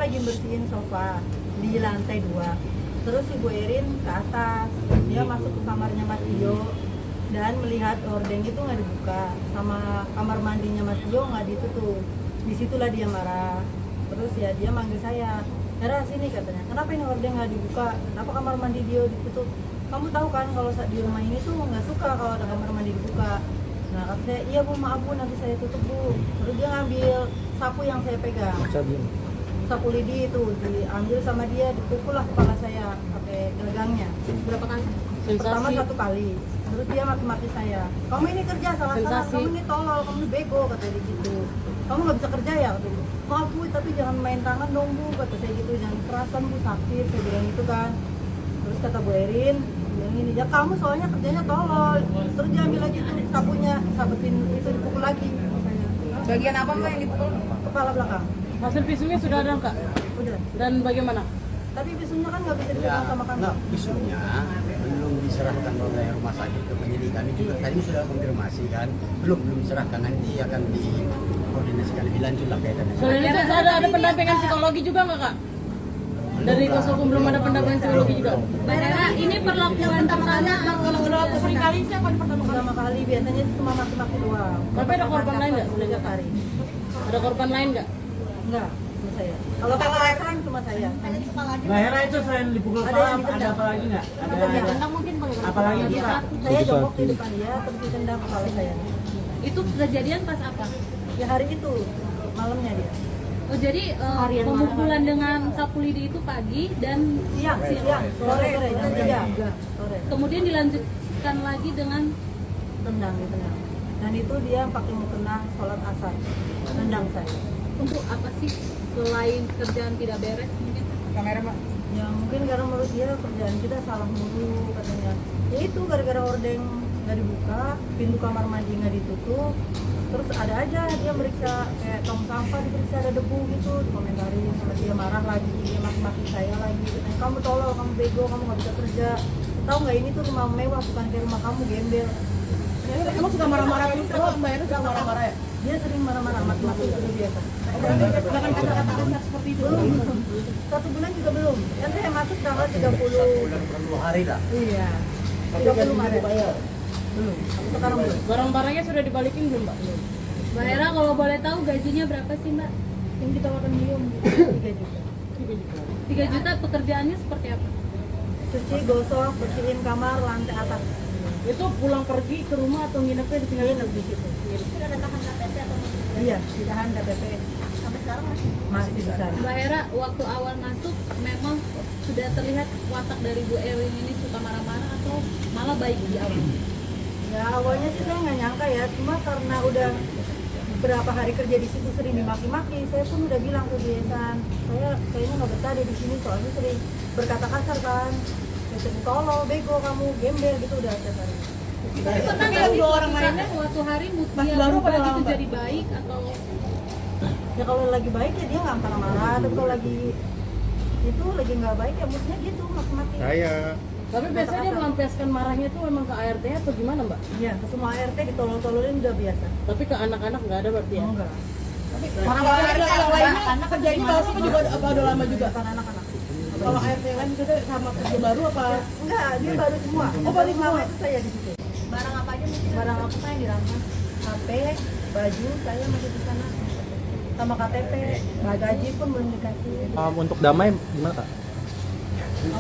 lagi bersihin sofa di lantai 2. Terus si Bu Erin ke atas, dia masuk ke kamarnya Mas Tio dan melihat hordeng itu nggak dibuka, sama kamar mandinya Mas Tio nggak ditutup. Disitulah dia marah. Terus ya dia manggil saya, Hera sini katanya, kenapa ini hordeng nggak dibuka? Kenapa kamar mandi dia ditutup? Kamu tahu kan kalau di rumah ini tuh nggak suka kalau ada kamar mandi dibuka. Nah kata saya, iya Bu, maaf Bu, nanti saya tutup Bu. Terus dia ngambil sapu yang saya pegang, sapu lidi itu diambil sama dia, dipukul lah kepala saya pakai gelagangnya. Berapa kali? Pertama 1 kali. Terus dia maki-maki saya, kamu ini kerja salah-salah, kamu ini tolol, kamu ini bego, katanya gitu. Kamu nggak bisa kerja ya, katanya. Maaf Bu, tapi jangan main tangan dong Bu, kata saya gitu. Jangan kerasan Bu, sakit, saya bilang gitu kan. Terus kata Bu Erin, bilang ini, ya kamu soalnya kerjanya tolol. Terus dia ambil lagi tuh sapunya, sabetin itu, dipukul lagi. Bagian apa Mbak yang dipukul? Kepala belakang. Hasil visumnya sudah ada Kak? Udah. Dan bagaimana? Tapi visumnya kan nggak bisa dipegang sama kami. Nah, visumnya belum diserahkan oleh rumah sakit ke penyidik. Kami juga tadi sudah konfirmasi kan, belum diserahkan, nanti akan dikoordinasikan lebih lanjut lah kaitannya. Selain itu ada pendampingan psikologi juga nggak Kak? Dari kuasa hukum belum ada pendampingan psikologi juga? Mbak Hera, ini perlakuan pertama kalau sering kali siapa di Pertama kali biasanya itu cuma maki-maki doang. Tapi ada korban lain nggak? Setiap hari. Ada korban lain nggak? Enggak, cuma saya. Kalau kekerasan cuma saya. Mbak Hera itu selain dipukul Ada kepala, yang ada ditendang. apa lagi nggak? Ada Tendang mungkin apa lagi nih Kak? Saya jongkok di depan dia, terus ditendang kepala saya. itu kejadian pas apa? Ya hari itu, malamnya dia. Oh jadi pemukulan dengan sapu lidi itu pagi dan Siang, sore, jam 3. Sore. kemudian dilanjutkan lagi dengan Ditendang. Dan itu dia pakai mukena sholat asar. Tendang saya. untuk apa sih selain kerjaan tidak beres mungkin? Kamera Mbak. Ya mungkin karena menurut dia kerjaan kita salah mulu katanya. Ya itu gara-gara hordeng nggak dibuka, pintu kamar mandi nggak ditutup, terus ada aja dia meriksa kayak tong sampah diperiksa ada debu gitu, dikomentarin sama dia, marah lagi, dia maki-maki saya lagi, katanya, kamu tolol, kamu bego, kamu nggak bisa kerja, tahu nggak ini tuh rumah mewah bukan kayak rumah kamu, gembel. Emang suka marah-marah gitu? Mbak Hera suka marah-marah ya? Dia sering marah-marah, maki-maki itu biasa. Bahkan kata-kata kasar seperti itu. Belum, 1 bulan juga belum. Kan saya masuk tanggal 30. Bulan per 2 hari lah. Iya. 30 Maret. Belum. Sekarang belum. Barang-barangnya sudah dibalikin belum Mbak? Mbak Hera kalau boleh tahu gajinya berapa sih Mbak? Yang ditawarkan beliau 3 juta. 3 juta pekerjaannya seperti apa? Cuci, gosok, bersihin kamar, lantai atas. Itu pulang pergi ke rumah atau nginepnya ditinggalin Nginep di situ. Sudah ada tahan KTP atau Iya, ditahan KTP. sampai sekarang Masih bisa. Mbak Hera, waktu awal masuk memang sudah terlihat watak dari Bu Erin ini suka marah-marah atau malah baik di awal? Ya awalnya sih saya nggak nyangka ya, cuma karena udah beberapa hari kerja di situ sering dimaki-maki, saya pun udah bilang ke dia, San, saya kayaknya nggak betah deh di sini soalnya sering berkata kasar kan, sering tolol, bego kamu, gembel gitu udah tiap hari. Tapi pernah nggak sih suatu saat suatu hari dia baru berubah pada gitu lama, Mbak? jadi baik atau Ya kalau lagi baik ya dia nggak marah-marah, tapi kalau lagi itu lagi nggak baik ya moodnya gitu maki-maki. Tapi biasanya dia melampiaskan marahnya itu memang ke ART atau gimana Mbak? Iya, ke semua ART ditolol-tololin udah biasa. Tapi ke anak-anak nggak ada berarti ya? Enggak. Marah-marah yang lainnya kerjanya langsung juga apa udah lama juga? Bukan anak-anak. Kalau ART lain itu sama kerja baru apa? Enggak, dia baru semua. Oh, baru semua. Itu saya di situ. barang apa aja mungkin? Barang apa yang dirampas? HP, baju, saya masih di sana. Sama KTP, gaji pun belum dikasih. Untuk damai gimana Kak?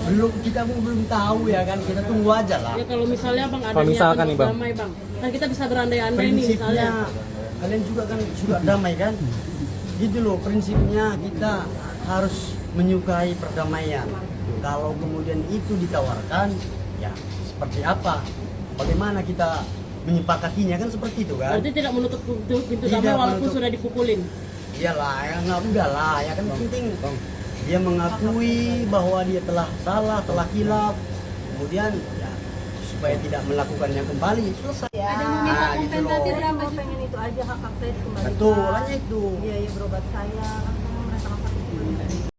Belum, kita belum tahu ya kan, kita tunggu aja lah. Ya kalau misalnya Bang ada Kalau misalkan niatan nih, Bang. damai Bang, kan kita bisa berandai-andai nih Prinsipnya misalnya. kalian juga kan suka damai kan, gitu loh prinsipnya, kita harus menyukai perdamaian. Kalau kemudian itu ditawarkan, ya seperti apa, bagaimana kita menyepakatinya kan seperti itu kan. Berarti tidak menutup pintu Tidak damai walaupun menutup. sudah dipukulin. Iyalah, ya nggak udah lah, ya kan penting dia mengakui bahwa dia telah salah, telah hilaf, kemudian ya, supaya tidak melakukannya kembali, selesai. Ada meminta Nah, gitu kompensasi loh. berapa Saya juta? pengen itu aja hak saya dikembalikan. Betul, hanya itu. Biaya berobat saya, kan saya merasakan sakit.